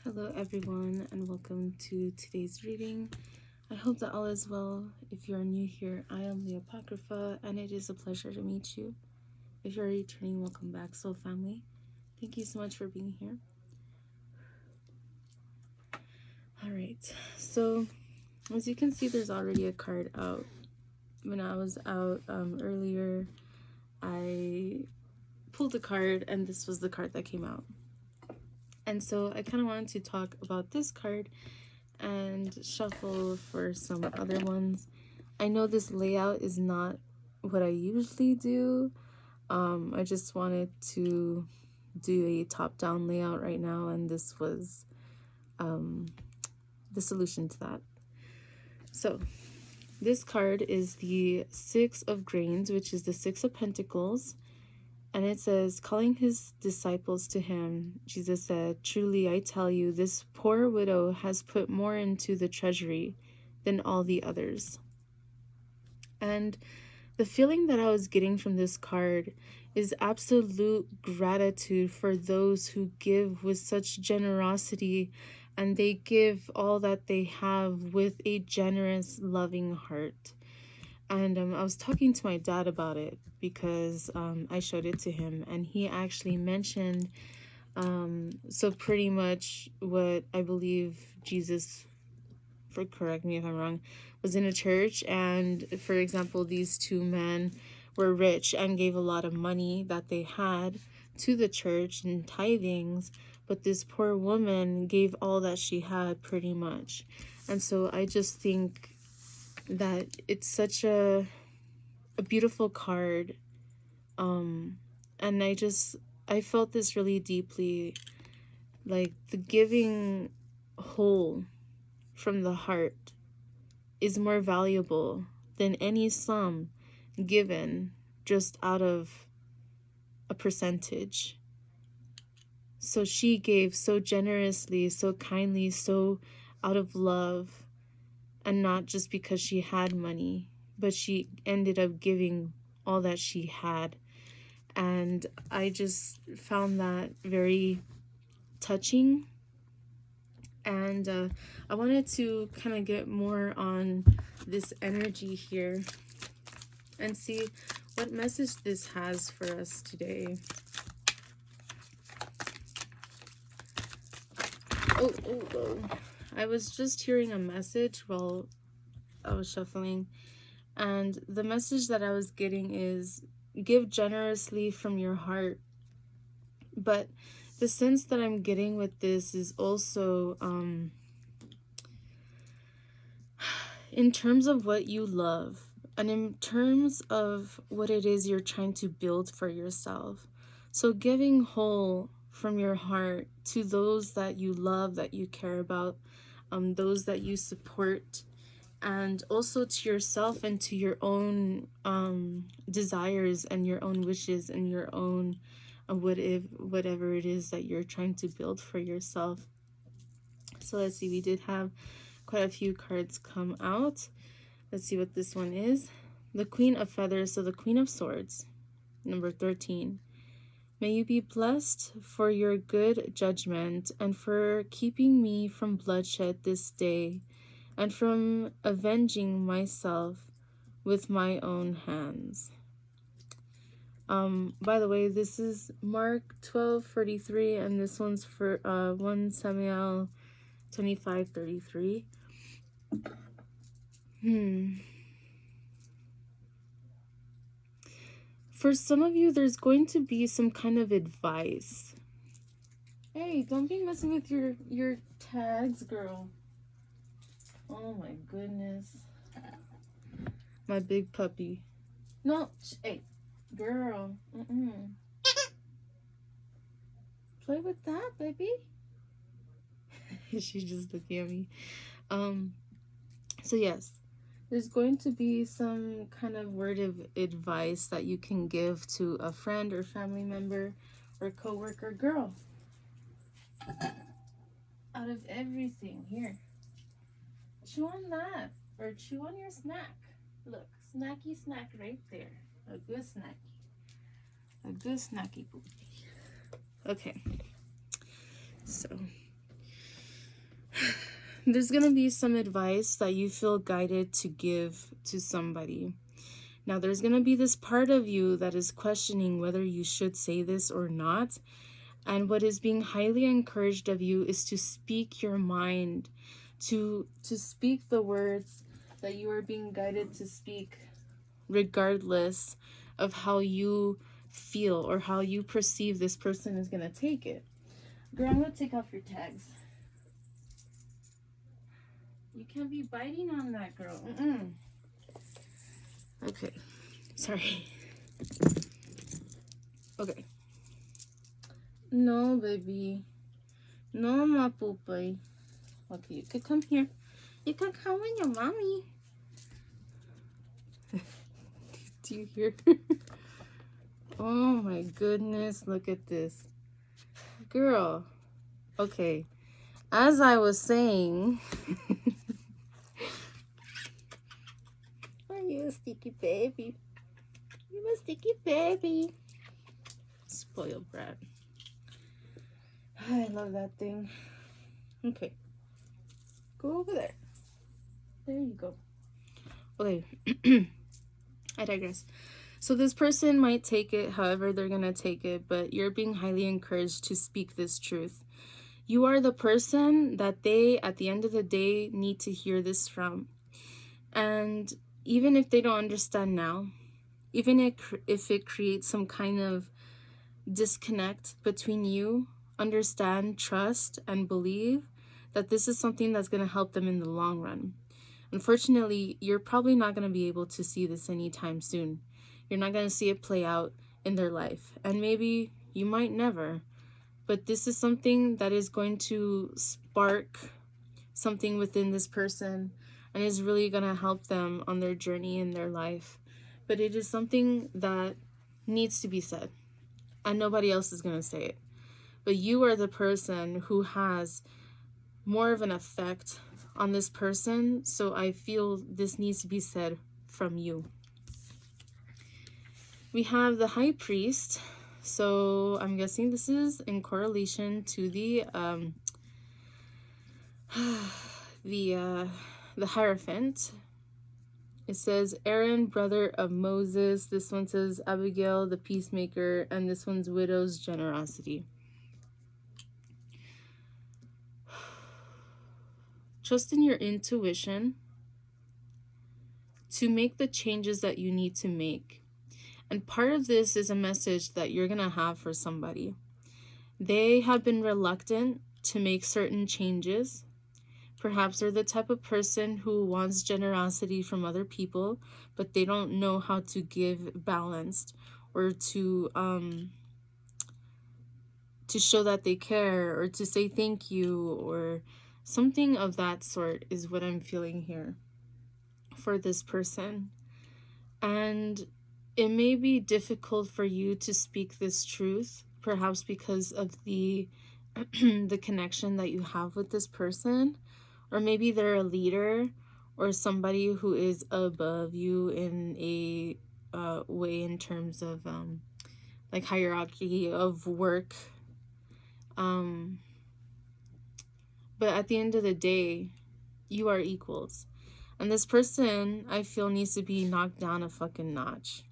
Hello everyone and welcome to today's reading. I hope that all is well. If you are new here, I am LeeApocrypha and it is a pleasure to meet you. If you're returning, welcome back, soul family. Thank you so much for being here. Alright, so as you can see, there's already a card out. When I was out earlier, I pulled a card and this was the card that came out. And so I kind of wanted to talk about this card and shuffle for some other ones. I know this layout is not what I usually do. I just wanted to do a top-down layout right now, and this was the solution to that. So this card is the Six of Grains, which is the Six of Pentacles. And it says, calling his disciples to him, Jesus said, "Truly I tell you, this poor widow has put more into the treasury than all the others." And the feeling that I was getting from this card is absolute gratitude for those who give with such generosity, and they give all that they have with a generous, loving heart. And I was talking to my dad about it because I showed it to him, and he actually mentioned so pretty much what I believe Jesus, correct me if I'm wrong, was in a church, and for example, these two men were rich and gave a lot of money that they had to the church in tithings, but this poor woman gave all that she had pretty much. And so I just think that it's such a beautiful card, and I felt this really deeply, like the giving whole from the heart is more valuable than any sum given just out of a percentage. So she gave so generously, so kindly, so out of love, and not just because she had money, but she ended up giving all that she had. And I just found that very touching. And I wanted to kind of get more on this energy here and see what message this has for us today. Oh. I was just hearing a message while I was shuffling, and the message that I was getting is give generously from your heart. But the sense that I'm getting with this is also in terms of what you love and in terms of what it is you're trying to build for yourself. So giving whole from your heart to those that you love, that you care about, those that you support, and also to yourself and to your own desires and your own wishes and your own whatever it is that you're trying to build for yourself. So let's see, we did have quite a few cards come out. Let's see what this one is. The Queen of Feathers, so the Queen of Swords, number 13. May you be blessed for your good judgment and for keeping me from bloodshed this day and from avenging myself with my own hands. By the way, this is Mark 12:43, and this one's for 1 Samuel 25:33. For some of you, there's going to be some kind of advice. Hey, don't be messing with your tags, girl. Oh my goodness. My big puppy. No, hey, girl. Play with that, baby. She's just looking at me. So yes, there's going to be some kind of word of advice that you can give to a friend or family member or coworker. Girl, out of everything, here, chew on that or chew on your snack. Look, snacky snack right there. A good snacky. A good snacky booty. Okay, so there's going to be some advice that you feel guided to give to somebody. Now, there's going to be this part of you that is questioning whether you should say this or not. And what is being highly encouraged of you is to speak your mind, to speak the words that you are being guided to speak, regardless of how you feel or how you perceive this person is going to take it. Girl, I'm going to take off your tags. You can't be biting on that, girl. Okay. Sorry. Okay. No, baby. No, my poopy. Okay, you could come here. You can come with your mommy. Do you hear? Oh my goodness, look at this. Girl. Okay. As I was saying... Are you a sticky baby? You're a sticky baby. Spoiled brat. I love that thing. Okay. Go over there. There you go. Okay. I digress. So this person might take it however they're going to take it, but you're being highly encouraged to speak this truth. You are the person that they, at the end of the day, need to hear this from. And even if they don't understand now, even if it creates some kind of disconnect between you, understand, trust, and believe that this is something that's going to help them in the long run. Unfortunately, you're probably not going to be able to see this anytime soon. You're not going to see it play out in their life. And maybe you might never. But this is something that is going to spark something within this person and is really going to help them on their journey in their life. But it is something that needs to be said. And nobody else is going to say it. But you are the person who has more of an effect on this person. So I feel this needs to be said from you. We have the High Priest. So I'm guessing this is in correlation to the Hierophant. It says Aaron, brother of Moses. This one says Abigail, the peacemaker, and this one's widow's generosity. Trust in your intuition to make the changes that you need to make. And part of this is a message that you're going to have for somebody. They have been reluctant to make certain changes. Perhaps they're the type of person who wants generosity from other people, but they don't know how to give balanced or to show that they care or to say thank you or something of that sort is what I'm feeling here for this person. And it may be difficult for you to speak this truth, perhaps because of the the connection that you have with this person, or maybe they're a leader or somebody who is above you in a way in terms of like hierarchy of work. But at the end of the day, you are equals. And this person, I feel, needs to be knocked down a fucking notch.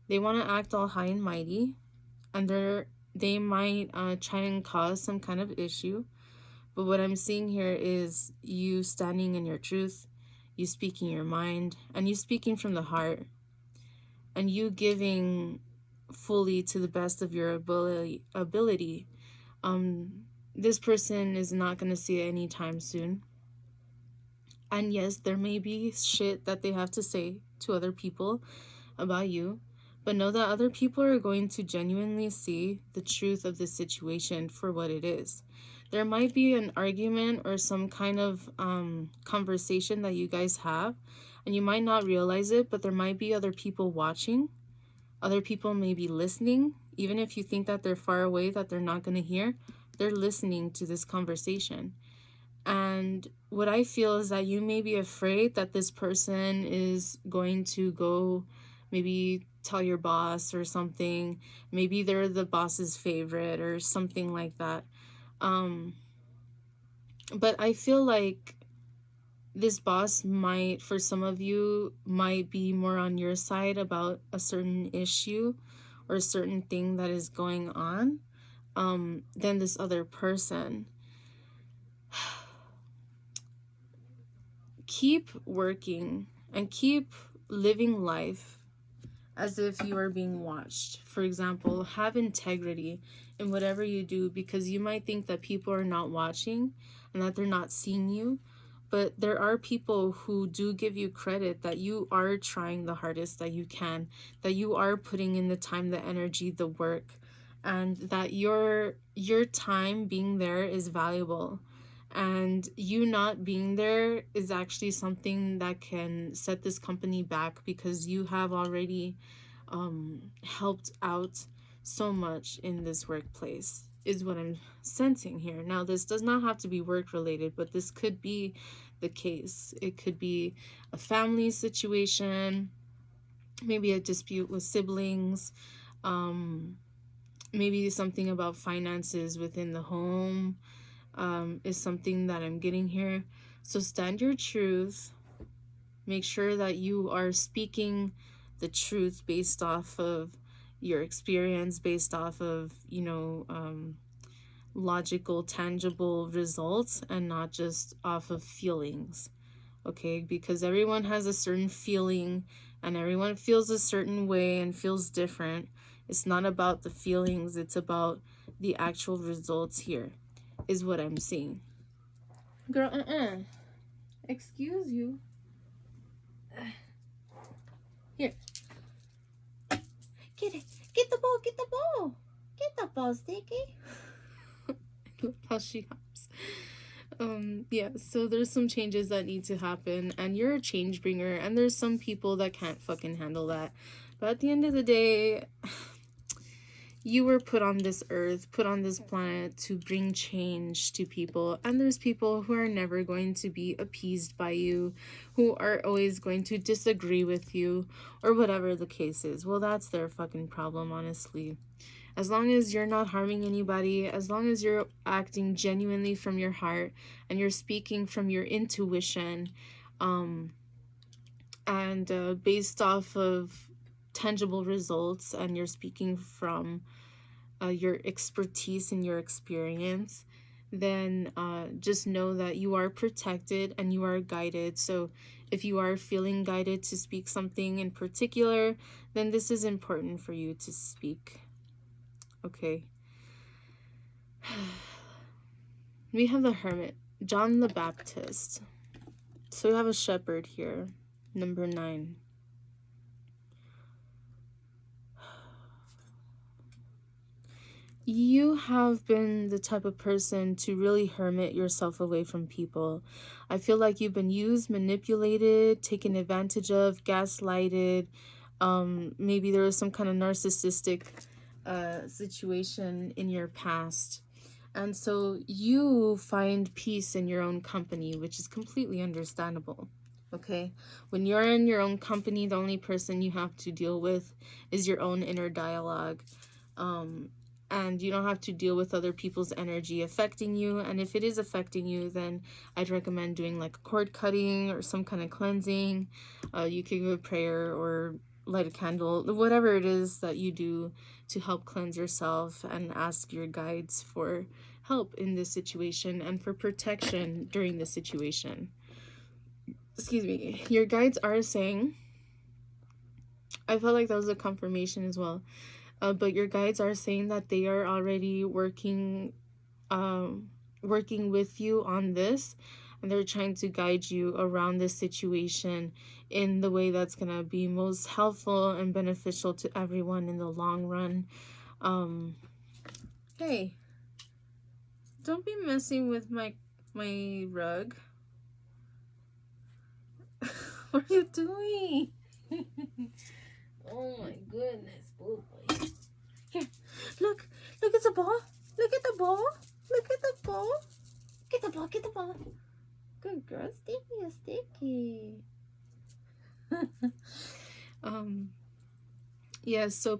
They want to act all high and mighty, and they might try and cause some kind of issue. But what I'm seeing here is you standing in your truth, you speaking your mind, and you speaking from the heart, and you giving fully to the best of your ability. This person is not going to see it anytime soon. And yes, there may be shit that they have to say to other people about you, but know that other people are going to genuinely see the truth of the situation for what it is. There might be an argument or some kind of conversation that you guys have, and you might not realize it, but there might be other people watching. Other people may be listening, even if you think that they're far away, that they're not going to hear. They're listening to this conversation. And what I feel is that you may be afraid that this person is going to go maybe tell your boss or something. Maybe they're the boss's favorite or something like that. But I feel like this boss might, for some of you, might be more on your side about a certain issue or a certain thing that is going on than this other person. Keep working and keep living life as if you are being watched. For example, have integrity in whatever you do, because you might think that people are not watching and that they're not seeing you, but there are people who do give you credit that you are trying the hardest that you can, that you are putting in the time, the energy, the work, and that your time being there is valuable. And you not being there is actually something that can set this company back, because you have already helped out so much in this workplace, is what I'm sensing here. Now, this does not have to be work related, but this could be the case. It could be a family situation, maybe a dispute with siblings, maybe something about finances within the home, is something that I'm getting here. So stand your truth. Make sure that you are speaking the truth based off of your experience, based off of, logical, tangible results, and not just off of feelings. Okay? Because everyone has a certain feeling and everyone feels a certain way and feels different. It's not about the feelings, it's about the actual results here, is what I'm seeing. Girl, excuse you. Here. Get it. Get the ball. Get the ball. Get the ball, Sticky. I love how she hops. Yeah, so there's some changes that need to happen, and you're a change bringer, and there's some people that can't fucking handle that. But at the end of the day, you were put on this earth, put on this planet to bring change to people. And there's people who are never going to be appeased by you, who are always going to disagree with you, or whatever the case is. Well, that's their fucking problem, honestly. As long as you're not harming anybody, as long as you're acting genuinely from your heart and you're speaking from your intuition, and based off of tangible results, and you're speaking from your expertise and your experience, then just know that you are protected and you are guided. So if you are feeling guided to speak something in particular, then this is important for you to speak. Okay. We have the Hermit, John the Baptist. So we have a shepherd here, number 9. You have been the type of person to really hermit yourself away from people. I feel like you've been used, manipulated, taken advantage of, gaslighted. Maybe there was some kind of narcissistic situation in your past. And so you find peace in your own company, which is completely understandable. Okay? When you're in your own company, the only person you have to deal with is your own inner dialogue. And you don't have to deal with other people's energy affecting you. And if it is affecting you, then I'd recommend doing like a cord cutting or some kind of cleansing. You could give a prayer or light a candle, whatever it is that you do to help cleanse yourself, and ask your guides for help in this situation and for protection during this situation. Excuse me. Your guides are saying, I felt like that was a confirmation as well. But your guides are saying that they are already working with you on this, and they're trying to guide you around this situation in the way that's going to be most helpful and beneficial to everyone in the long run. Hey, don't be messing with my rug. What are you doing? Oh my goodness, boy. Here, look at the ball. Look at the ball. Look at the ball. Get the ball, get the ball. Good girl, Sticky. Yeah, so